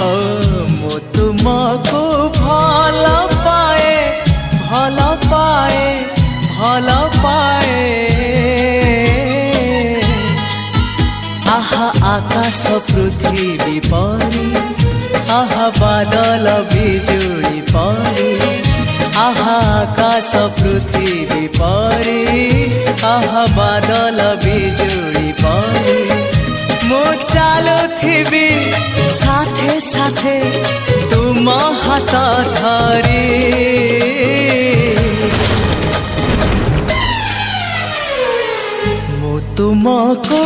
ओ मु तुमको भल पाए भल पाए भल पाए आहा आकाश पृथ्वी परी आहा बादल बिजुली परी आहा आकाश पृथ्वी परी आहा बादल बिजुली परी मु चालुथिबी साथे साथे तुम हाथ धरी मु तुमको